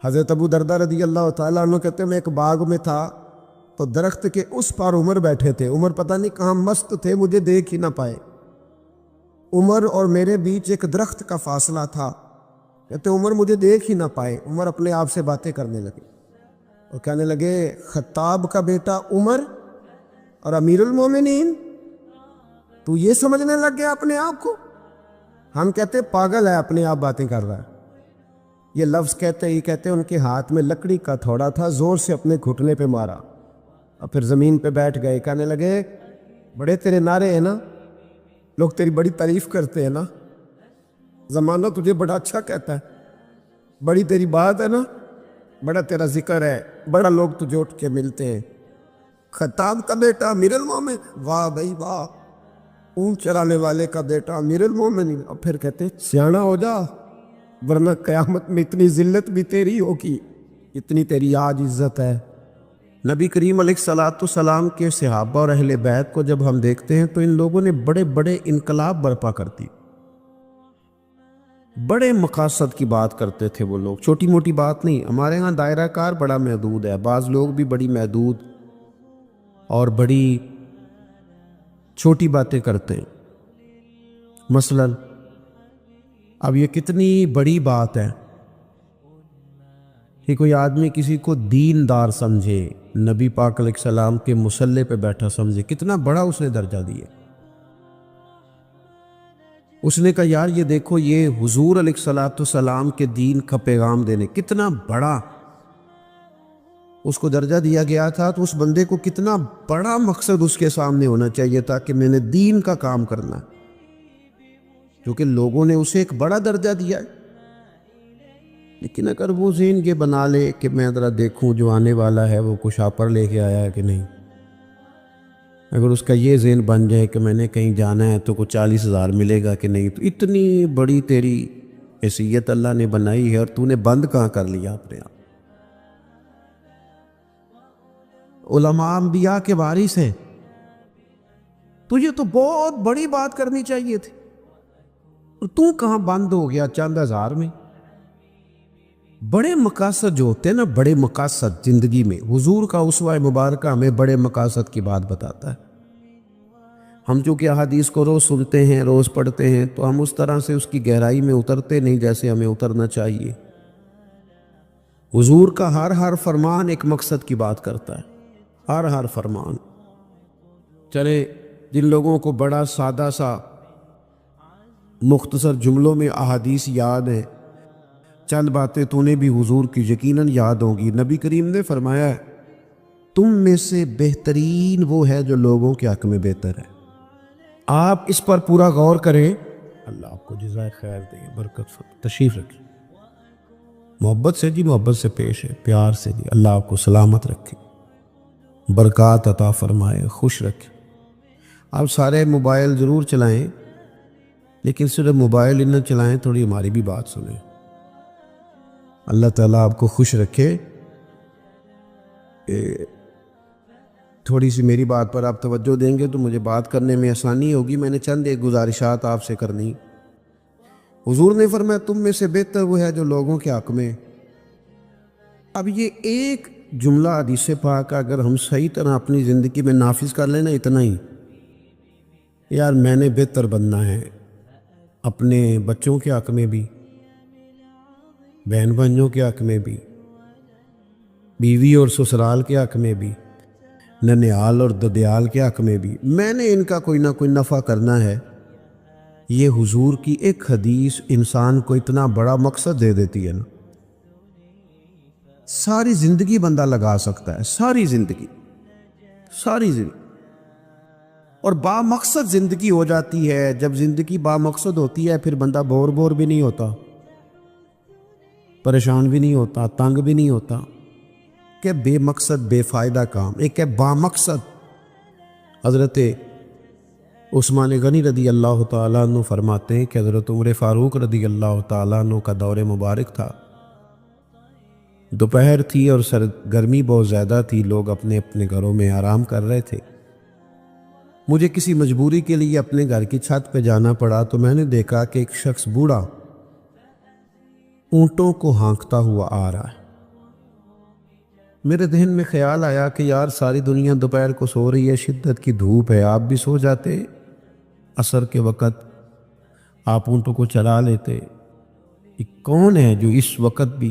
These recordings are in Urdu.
حضرت ابو دردہ رضی اللہ تعالیٰ عنہ کہتے ہیں میں ایک باغ میں تھا تو درخت کے اس پار عمر بیٹھے تھے. عمر پتہ نہیں کہاں مست تھے, مجھے دیکھ ہی نہ پائے. عمر اور میرے بیچ ایک درخت کا فاصلہ تھا. کہتے عمر مجھے دیکھ ہی نہ پائے. عمر اپنے آپ سے باتیں کرنے لگے اور کہنے لگے خطاب کا بیٹا عمر اور امیر المومنین, تو یہ سمجھنے لگ گیا اپنے آپ کو. ہم کہتے پاگل ہے, اپنے آپ باتیں کر رہا ہے. یہ لفظ کہتے ہی کہتے ان کے ہاتھ میں لکڑی کا تھوڑا تھا, زور سے اپنے گھٹنے پہ مارا اور پھر زمین پہ بیٹھ گئے. کہنے لگے بڑے تیرے نعرے ہیں نا, لوگ تیری بڑی تعریف کرتے ہیں نا, زمانہ تجھے بڑا اچھا کہتا ہے, بڑی تیری بات ہے نا, بڑا تیرا ذکر ہے, بڑا لوگ تجھے اٹھ کے ملتے ہیں. خطاب کا بیٹا امیر المومن, واہ بھائی واہ, اونٹ چرانے والے کا بیٹا امیر المومن. اور پھر کہتے سیانا ہو جا ورنہ قیامت میں اتنی ذلت بھی تیری ہوگی, اتنی تیری آج عزت ہے. نبی کریم علیہ الصلوۃ والسلام کے صحابہ اور اہل بیت کو جب ہم دیکھتے ہیں تو ان لوگوں نے بڑے بڑے انقلاب برپا کرتی, بڑے مقاصد کی بات کرتے تھے وہ لوگ, چھوٹی موٹی بات نہیں. ہمارے ہاں دائرہ کار بڑا محدود ہے, بعض لوگ بھی بڑی محدود اور بڑی چھوٹی باتیں کرتے ہیں. مثلا اب یہ کتنی بڑی بات ہے کہ کوئی آدمی کسی کو دیندار سمجھے, نبی پاک علیہ السلام کے مصلی پہ بیٹھا سمجھے, کتنا بڑا اس نے درجہ دیا. اس نے کہا یار یہ دیکھو یہ حضور علیہ الصلوۃ والسلام کے دین کا پیغام دینے, کتنا بڑا اس کو درجہ دیا گیا تھا. تو اس بندے کو کتنا بڑا مقصد اس کے سامنے ہونا چاہیے تھا کہ میں نے دین کا کام کرنا ہے, کیونکہ لوگوں نے اسے ایک بڑا درجہ دیا ہے. لیکن اگر وہ ذہن یہ بنا لے کہ میں ذرا دیکھوں جو آنے والا ہے وہ کچھ آپر لے کے آیا ہے کہ نہیں, اگر اس کا یہ ذہن بن جائے کہ میں نے کہیں جانا ہے تو کچھ 40,000 ملے گا کہ نہیں, تو اتنی بڑی تیری حیثیت اللہ نے بنائی ہے اور تو نے بند کہاں کر لیا اپنے آپ. علماء انبیاء کے وارث ہیں, تجھے تو بہت بڑی بات کرنی چاہیے تھی, اور تو کہاں بند ہو گیا چند ہزار میں. بڑے مقاصد جو ہوتے ہیں نا, بڑے مقاصد زندگی میں, حضور کا اسوہ مبارکہ ہمیں بڑے مقاصد کی بات بتاتا ہے. ہم چونکہ احادیث کو روز سنتے ہیں, روز پڑھتے ہیں, تو ہم اس طرح سے اس کی گہرائی میں اترتے نہیں جیسے ہمیں اترنا چاہیے. حضور کا ہر فرمان ایک مقصد کی بات کرتا ہے, ہر فرمان. چلے جن لوگوں کو بڑا سادہ سا مختصر جملوں میں احادیث یاد ہیں, چند باتیں تو نے بھی حضور کی یقیناً یاد ہوگی. نبی کریم نے فرمایا ہے تم میں سے بہترین وہ ہے جو لوگوں کے حق میں بہتر ہے. آپ اس پر پورا غور کریں, اللہ آپ کو جزائے خیر دے, برکت تشریف رکھیں. محبت سے جی, محبت سے پیش ہے, پیار سے جی. اللہ آپ کو سلامت رکھے, برکات عطا فرمائے, خوش رکھے. آپ سارے موبائل ضرور چلائیں, لیکن صرف موبائل ہی نہ چلائیں, تھوڑی ہماری بھی بات سنیں. اللہ تعالیٰ آپ کو خوش رکھے. تھوڑی سی میری بات پر آپ توجہ دیں گے تو مجھے بات کرنے میں آسانی ہوگی. میں نے چند ایک گزارشات آپ سے کرنی. حضور نے فرمایا تم میں سے بہتر وہ ہے جو لوگوں کے حق میں. اب یہ ایک جملہ حدیث پاک اگر ہم صحیح طرح اپنی زندگی میں نافذ کر لینا, اتنا ہی, یار میں نے بہتر بننا ہے اپنے بچوں کے حق میں بھی, بہن بھائیوں کے حق میں بھی, بیوی اور سسرال کے حق میں بھی, ننیال اور ددیال کے حق میں بھی. میں نے ان کا کوئی نہ کوئی نفع کرنا ہے. یہ حضور کی ایک حدیث انسان کو اتنا بڑا مقصد دے دیتی ہے نا, ساری زندگی بندہ لگا سکتا ہے, ساری زندگی. اور با مقصد زندگی ہو جاتی ہے. جب زندگی با مقصد ہوتی ہے پھر بندہ بور بھی نہیں ہوتا, پریشان بھی نہیں ہوتا, تنگ بھی نہیں ہوتا. کہ بے مقصد بے فائدہ کام, ایک ہے با مقصد. حضرت عثمان غنی رضی اللہ تعالیٰ عنہ فرماتے ہیں کہ حضرت عمر فاروق رضی اللہ تعالیٰ عنہ کا دور مبارک تھا. دوپہر تھی اور گرمی بہت زیادہ تھی, لوگ اپنے اپنے گھروں میں آرام کر رہے تھے. مجھے کسی مجبوری کے لیے اپنے گھر کی چھت پہ جانا پڑا تو میں نے دیکھا کہ ایک شخص بوڑھا اونٹوں کو ہانکتا ہوا آ رہا ہے. میرے ذہن میں خیال آیا کہ یار ساری دنیا دوپہر کو سو رہی ہے، شدت کی دھوپ ہے، آپ بھی سو جاتے، عصر کے وقت آپ اونٹوں کو چلا لیتے۔ یہ کون ہے جو اس وقت بھی؟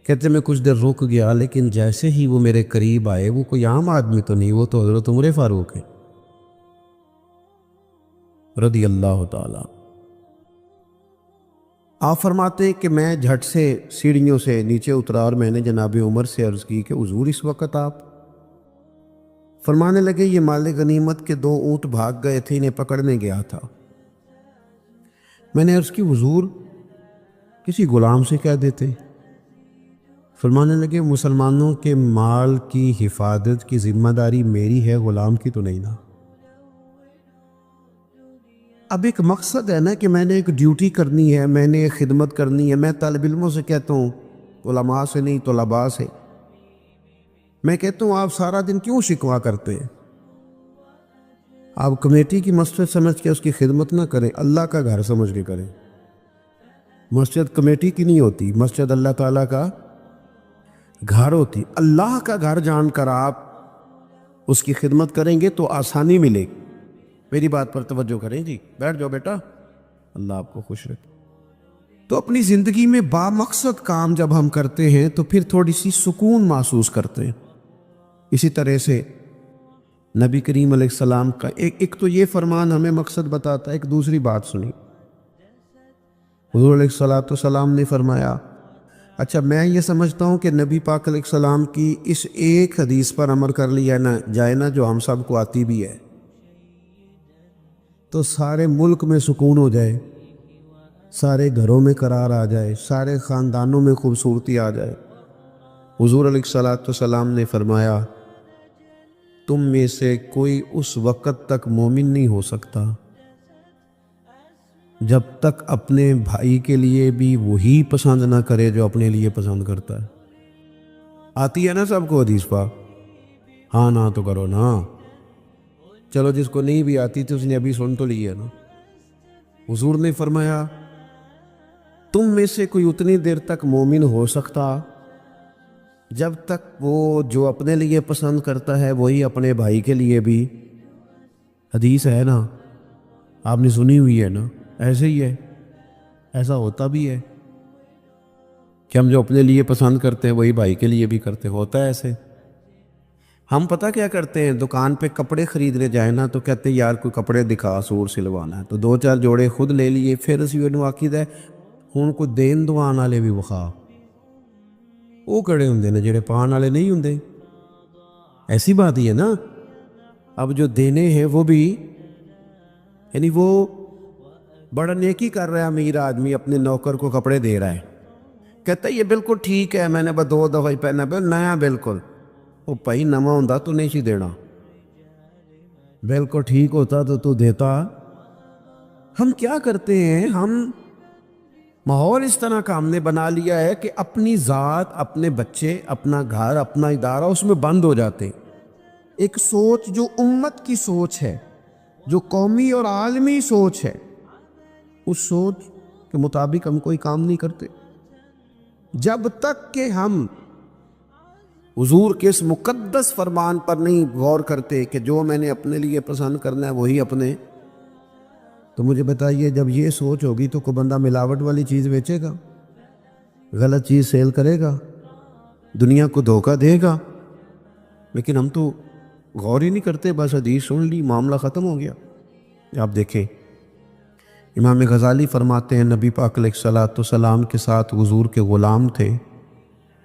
کہتے میں کچھ دیر رک گیا، لیکن جیسے ہی وہ میرے قریب آئے، وہ کوئی عام آدمی تو نہیں، وہ تو حضرت عمر فاروق ہے رضی اللہ تعالیٰ۔ آپ فرماتے ہیں کہ میں جھٹ سے سیڑھیوں سے نیچے اترا اور میں نے جناب عمر سے عرض کی کہ حضور اس وقت آپ؟ فرمانے لگے یہ مال غنیمت کے 2 اونٹ بھاگ گئے تھے، انہیں پکڑنے گیا تھا۔ میں نے عرض کی حضور کسی غلام سے کہہ دیتے۔ فرمانے لگے مسلمانوں کے مال کی حفاظت کی ذمہ داری میری ہے، غلام کی تو نہیں نا۔ اب ایک مقصد ہے نا کہ میں نے ایک ڈیوٹی کرنی ہے، میں نے ایک خدمت کرنی ہے۔ میں طالب علموں سے کہتا ہوں، علماء سے نہیں، طلباء سے میں کہتا ہوں آپ سارا دن کیوں شکوا کرتے ہیں؟ آپ کمیٹی کی مسجد سمجھ کے اس کی خدمت نہ کریں، اللہ کا گھر سمجھ کے کریں۔ مسجد کمیٹی کی نہیں ہوتی، مسجد اللہ تعالیٰ کا گھر ہوتی۔ اللہ کا گھر جان کر آپ اس کی خدمت کریں گے تو آسانی ملے گی۔ میری بات پر توجہ کریں جی، بیٹھ جاؤ بیٹا، اللہ آپ کو خوش رکھے۔ تو اپنی زندگی میں با مقصد کام جب ہم کرتے ہیں تو پھر تھوڑی سی سکون محسوس کرتے ہیں۔ اسی طرح سے نبی کریم علیہ السلام کا ایک تو یہ فرمان ہمیں مقصد بتاتا ہے۔ ایک دوسری بات سنی، حضور علیہ السلام نے فرمایا، اچھا میں یہ سمجھتا ہوں کہ نبی پاک علیہ السلام کی اس ایک حدیث پر عمل کر لیا نہ جائے نا، جو ہم سب کو آتی بھی ہے، تو سارے ملک میں سکون ہو جائے، سارے گھروں میں قرار آ جائے، سارے خاندانوں میں خوبصورتی آ جائے۔ حضور علیہ السلام نے فرمایا تم میں سے کوئی اس وقت تک مومن نہیں ہو سکتا جب تک اپنے بھائی کے لیے بھی وہی پسند نہ کرے جو اپنے لیے پسند کرتا ہے۔ آتی ہے نا سب کو حدیث پاک؟ ہاں نہ تو کرو نا، چلو جس کو نہیں بھی آتی تو اس نے ابھی سن تو لی ہے نا۔ حضور نے فرمایا تم میں سے کوئی اتنی دیر تک مومن ہو سکتا جب تک وہ جو اپنے لیے پسند کرتا ہے وہی اپنے بھائی کے لیے بھی۔ حدیث ہے نا، آپ نے سنی ہوئی ہے نا، ایسے ہی ہے، ایسا ہوتا بھی ہے کہ ہم جو اپنے لیے پسند کرتے ہیں وہی بھائی کے لیے بھی کرتے، ہوتا ہے ایسے۔ ہم پتہ کیا کرتے ہیں، دکان پہ کپڑے خریدنے جائیں نا تو کہتے ہیں یار کوئی کپڑے دکھا، سوٹ سلوانا ہے، تو 2-4 جوڑے خود لے لیے، پھر اسی انہوں عقید ہے ہوں کوئی دین دوان والے بھی وخا، وہ کڑے ہوندے نے جڑے پان والے نہیں ہوندے۔ ایسی بات ہی ہے نا، اب جو دینے ہیں وہ بھی، یعنی وہ بڑا نیکی کر رہا ہے، امیر آدمی اپنے نوکر کو کپڑے دے رہا ہے، کہتا ہے یہ بالکل ٹھیک ہے، میں نے بس 2 دفعہ پہنا، نیا بالکل۔ وہ بھائی نواں ہوندا تو نہیں سی دینا، بالکل ٹھیک ہوتا تو دیتا۔ ہم کیا کرتے ہیں، ہم ماحول اس طرح کا ہم نے بنا لیا ہے کہ اپنی ذات، اپنے بچے، اپنا گھر، اپنا ادارہ اس میں بند ہو جاتے ہیں۔ ایک سوچ جو امت کی سوچ ہے، جو قومی اور عالمی سوچ ہے، اس سوچ کے مطابق ہم کوئی کام نہیں کرتے جب تک کہ ہم حضور کے اس مقدس فرمان پر نہیں غور کرتے کہ جو میں نے اپنے لیے پسند کرنا ہے وہی اپنے۔ تو مجھے بتائیے جب یہ سوچ ہوگی تو کوئی بندہ ملاوٹ والی چیز بیچے گا، غلط چیز سیل کرے گا، دنیا کو دھوکہ دے گا؟ لیکن ہم تو غور ہی نہیں کرتے، بس حدیث سن لی، معاملہ ختم ہو گیا۔ آپ دیکھیں امام غزالی فرماتے ہیں نبی پاک علیہ السلام کے ساتھ حضور کے غلام تھے،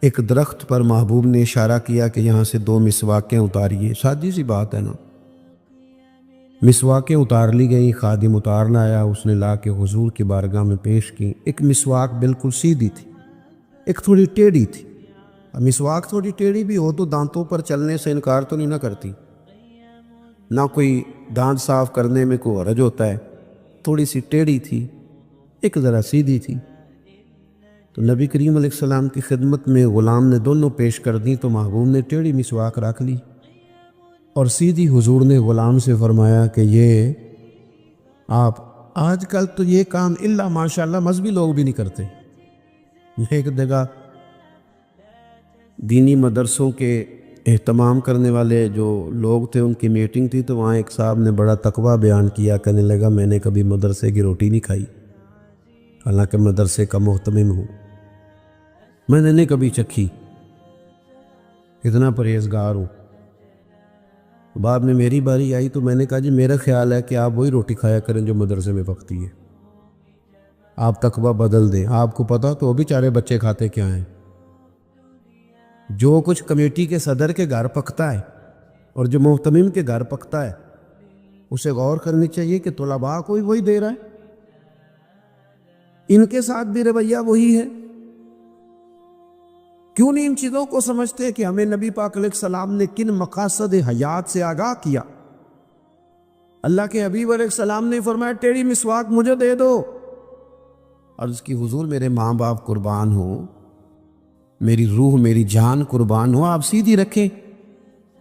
ایک درخت پر محبوب نے اشارہ کیا کہ یہاں سے 2 مسواکیں اتاریے، سادی سی بات ہے نا، مسواکیں اتار لی گئیں، خادم اتارنا آیا، اس نے لا کے حضور کی بارگاہ میں پیش کی۔ ایک مسواک بالکل سیدھی تھی، ایک تھوڑی ٹیڑھی تھی۔ اب مسواک تھوڑی ٹیڑھی بھی ہو تو دانتوں پر چلنے سے انکار تو نہیں نہ کرتی، نہ کوئی دانت صاف کرنے میں کوئی حرج ہوتا ہے، تھوڑی سی ٹیڑھی تھی، ایک ذرا سیدھی تھی۔ تو نبی کریم علیہ السلام کی خدمت میں غلام نے دونوں پیش کر دی، تو محبوب نے ٹیڑھی مسواک رکھ لی اور سیدھی حضور نے غلام سے فرمایا کہ یہ آپ، آج کل تو یہ کام الا ماشاءاللہ مذہبی لوگ بھی نہیں کرتے۔ ایک جگہ دینی مدرسوں کے اہتمام کرنے والے جو لوگ تھے ان کی میٹنگ تھی، تو وہاں ایک صاحب نے بڑا تقویٰ بیان کیا، کہنے لگا میں نے کبھی مدرسے کی روٹی نہیں کھائی، حالانکہ مدرسے کا محتمم ہوں، میں نے نہیں کبھی چکھی، اتنا پرہیزگار ہوں۔ بعد میں میری باری آئی تو میں نے کہا جی میرا خیال ہے کہ آپ وہی روٹی کھایا کریں جو مدرسے میں پکتی ہے، آپ تقویٰ بدل دیں، آپ کو پتا تو وہ بیچارے بچے کھاتے کیا ہیں۔ جو کچھ کمیٹی کے صدر کے گھر پکتا ہے اور جو محتمم کے گھر پکتا ہے اسے غور کرنی چاہیے کہ طلباء کو وہی دے رہا ہے، ان کے ساتھ بھی رویہ وہی ہے۔ کیوں نہیں ان چیزوں کو سمجھتے کہ ہمیں نبی پاک علیہ السلام نے کن مقاصد حیات سے آگاہ کیا؟ اللہ کے حبیب علیہ السلام نے فرمایا تیری مسواک مجھے دے دو۔ عرض کی حضور میرے ماں باپ قربان ہو، میری روح میری جان قربان ہو، آپ سیدھی رکھیں۔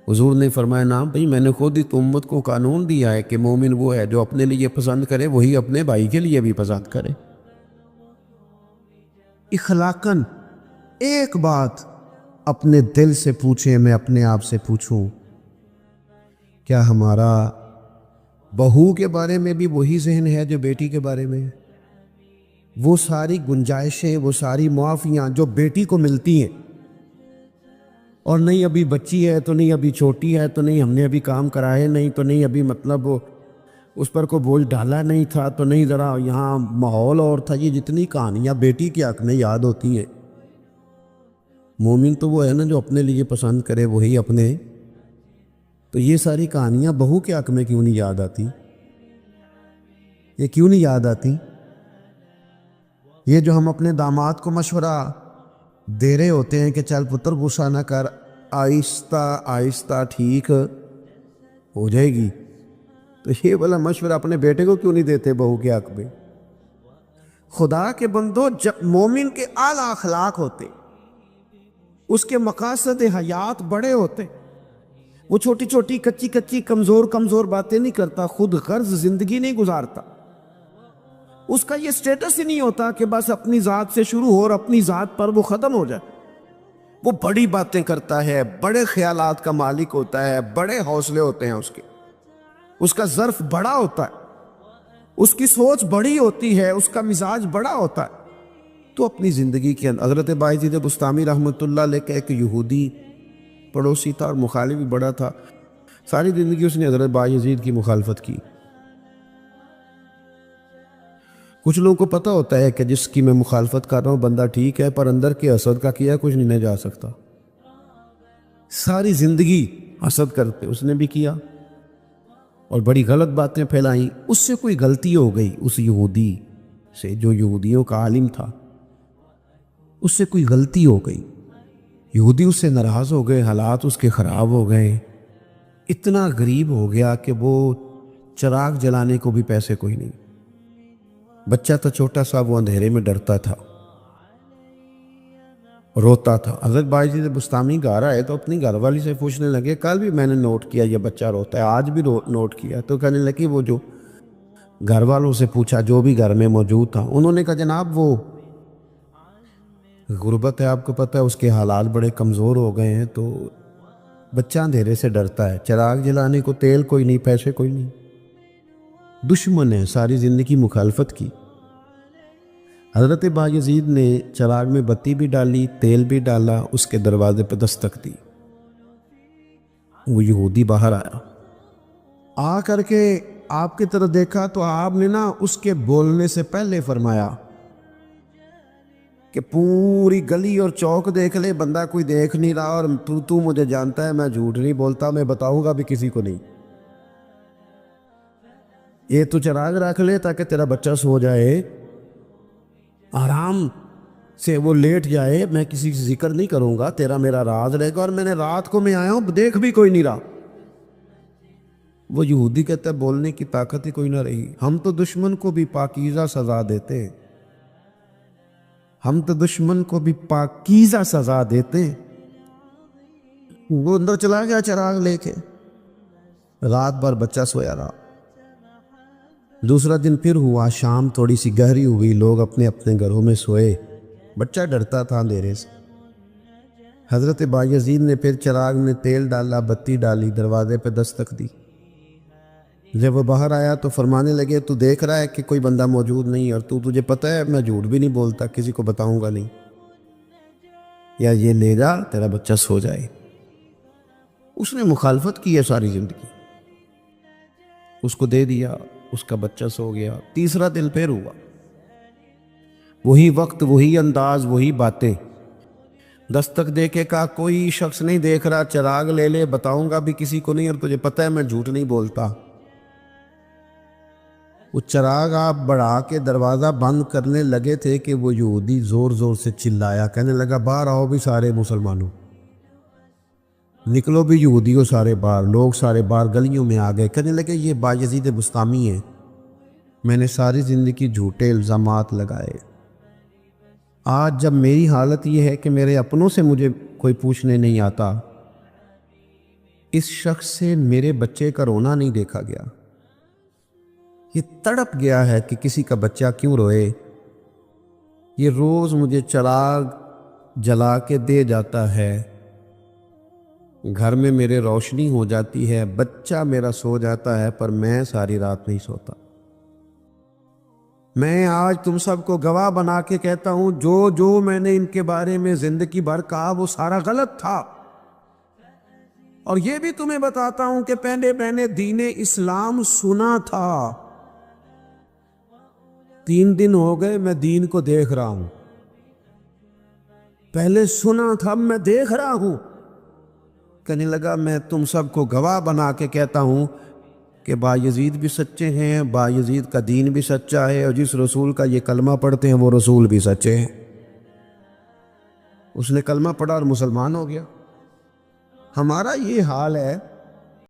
حضور نے فرمایا نا بھئی، میں نے خود ہی تو امت کو قانون دیا ہے کہ مومن وہ ہے جو اپنے لیے پسند کرے وہی اپنے بھائی کے لیے بھی پسند کرے۔ اخلاقاً ایک بات اپنے دل سے پوچھیں، میں اپنے آپ سے پوچھوں، کیا ہمارا بہو کے بارے میں بھی وہی ذہن ہے جو بیٹی کے بارے میں ہے؟ وہ ساری گنجائشیں، وہ ساری معافیاں جو بیٹی کو ملتی ہیں، اور نہیں ابھی بچی ہے تو نہیں ابھی چھوٹی ہے تو نہیں ہم نے ابھی کام کرائے نہیں تو نہیں ابھی مطلب اس پر کوئی بوجھ ڈالا نہیں تھا تو نہیں ذرا یہاں ماحول اور تھا، یہ جتنی کہانیاں بیٹی کے حق میں یاد ہوتی ہیں۔ مومن تو وہ ہے نا جو اپنے لیے پسند کرے وہی اپنے، تو یہ ساری کہانیاں بہو کے حق میں کیوں نہیں یاد آتی؟ یہ کیوں نہیں یاد آتی؟ یہ جو ہم اپنے داماد کو مشورہ دے رہے ہوتے ہیں کہ چل پتر غصہ نہ کر، آہستہ آہستہ ٹھیک ہو جائے گی، تو یہ والا مشورہ اپنے بیٹے کو کیوں نہیں دیتے بہو کے حق میں؟ خدا کے بندو، جب مومن کے اعلیٰ اخلاق ہوتے، اس کے مقاصد حیات بڑے ہوتے، وہ چھوٹی چھوٹی کچی کچی کمزور باتیں نہیں کرتا، خود غرض زندگی نہیں گزارتا، اس کا یہ سٹیٹس ہی نہیں ہوتا کہ بس اپنی ذات سے شروع ہو اور اپنی ذات پر وہ ختم ہو جائے۔ وہ بڑی باتیں کرتا ہے، بڑے خیالات کا مالک ہوتا ہے، بڑے حوصلے ہوتے ہیں اس کے، اس کا ظرف بڑا ہوتا ہے، اس کی سوچ بڑی ہوتی ہے، اس کا مزاج بڑا ہوتا ہے۔ تو اپنی زندگی کے اندر حضرت بایزید بستامی رحمۃ اللہ علیہ کا ایک یہودی پڑوسی تھا اور مخالف بھی بڑا تھا، ساری زندگی اس نے حضرت بایزید کی مخالفت کی۔ کچھ لوگوں کو پتہ ہوتا ہے کہ جس کی میں مخالفت کر رہا ہوں بندہ ٹھیک ہے، پر اندر کے حسد کا کیا کچھ نہیں جا سکتا، ساری زندگی حسد کرتے اس نے بھی کیا اور بڑی غلط باتیں پھیلائیں۔ اس سے کوئی غلطی ہو گئی، اس یہودی سے جو یہودیوں کا عالم تھا، اس سے کوئی غلطی ہو گئی، یہودی اس سے ناراض ہو گئے، حالات اس کے خراب ہو گئے، اتنا غریب ہو گیا کہ وہ چراغ جلانے کو بھی پیسے کوئی نہیں، بچہ تھا چھوٹا سا، وہ اندھیرے میں ڈرتا تھا، روتا تھا۔ حضرت بایزید بستامی گھر آئے تو اپنی گھر والی سے پوچھنے لگے، کل بھی میں نے نوٹ کیا یہ بچہ روتا ہے، آج بھی نوٹ کیا، تو کہنے لگی وہ جو گھر والوں سے پوچھا جو بھی گھر میں موجود تھا، انہوں نے کہا جناب وہ غربت ہے، آپ کو پتہ ہے اس کے حالات بڑے کمزور ہو گئے ہیں، تو بچہ اندھیرے سے ڈرتا ہے، چراغ جلانے کو تیل کوئی نہیں، پیسے کوئی نہیں، دشمن ہے، ساری زندگی مخالفت کی۔ حضرت بایزید نے چراغ میں بتی بھی ڈالی، تیل بھی ڈالا، اس کے دروازے پہ دستک دی، وہ یہودی باہر آیا، آ کر کے آپ کی طرف دیکھا تو آپ نے نا اس کے بولنے سے پہلے فرمایا کہ پوری گلی اور چوک دیکھ لے، بندہ کوئی دیکھ نہیں رہا، اور تو مجھے جانتا ہے میں جھوٹ نہیں بولتا، میں بتاؤں گا بھی کسی کو نہیں، یہ تو چراغ رکھ لے تاکہ تیرا بچہ سو جائے، آرام سے وہ لیٹ جائے، میں کسی سے ذکر نہیں کروں گا، تیرا میرا راز رہے گا، اور میں نے رات کو میں آیا ہوں دیکھ بھی کوئی نہیں رہا۔ وہ یہودی کہتا ہے بولنے کی طاقت ہی کوئی نہ رہی، ہم تو دشمن کو بھی پاکیزہ سزا دیتے ہیں، ہم تو دشمن کو بھی پاکیزہ سزا دیتے ہیں۔ وہ اندر چلا گیا چراغ لے کے، رات بھر بچہ سویا رہا۔ دوسرا دن پھر ہوا، شام تھوڑی سی گہری ہوئی، لوگ اپنے اپنے گھروں میں سوئے، بچہ ڈرتا تھا اندھیرے سے، حضرت بایزید نے پھر چراغ میں تیل ڈالا، بتی ڈالی، دروازے پہ دستک دی۔ جب وہ باہر آیا تو فرمانے لگے تو دیکھ رہا ہے کہ کوئی بندہ موجود نہیں، اور تجھے پتہ ہے میں جھوٹ بھی نہیں بولتا، کسی کو بتاؤں گا نہیں، یا یہ لے جا تیرا بچہ سو جائے۔ اس نے مخالفت کی ہے ساری زندگی، اس کو دے دیا، اس کا بچہ سو گیا۔ تیسرا دن پھر ہوا، وہی وقت، وہی انداز، وہی باتیں۔ دستک دے کے کہا کوئی شخص نہیں دیکھ رہا، چراغ لے لے، بتاؤں گا بھی کسی کو نہیں، اور تجھے پتہ ہے میں جھوٹ نہیں بولتا۔ وہ چراغ آپ بڑھا کے دروازہ بند کرنے لگے تھے کہ وہ یہودی زور زور سے چلایا، کہنے لگا باہر آؤ بھی سارے مسلمانوں، نکلو بھی یہودیوں سارے باہر۔ لوگ سارے باہر گلیوں میں آ گئے، کہنے لگے یہ بایزید بسطامی ہے، میں نے ساری زندگی جھوٹے الزامات لگائے، آج جب میری حالت یہ ہے کہ میرے اپنوں سے مجھے کوئی پوچھنے نہیں آتا، اس شخص سے میرے بچے کا رونا نہیں دیکھا گیا، یہ تڑپ گیا ہے کہ کسی کا بچہ کیوں روئے، یہ روز مجھے چراغ جلا کے دے جاتا ہے، گھر میں میرے روشنی ہو جاتی ہے، بچہ میرا سو جاتا ہے، پر میں ساری رات نہیں سوتا۔ میں آج تم سب کو گواہ بنا کے کہتا ہوں، جو میں نے ان کے بارے میں زندگی بھر کہا وہ سارا غلط تھا، اور یہ بھی تمہیں بتاتا ہوں کہ پہلے میں نے دین اسلام سنا تھا، 3 دن ہو گئے میں دین کو دیکھ رہا ہوں، پہلے سنا تھا میں دیکھ رہا ہوں۔ کہنے لگا میں تم سب کو گواہ بنا کے کہتا ہوں کہ بایزید بھی سچے ہیں، بایزید کا دین بھی سچا ہے، اور جس رسول کا یہ کلمہ پڑھتے ہیں وہ رسول بھی سچے ہیں۔ اس نے کلمہ پڑھا اور مسلمان ہو گیا۔ ہمارا یہ حال ہے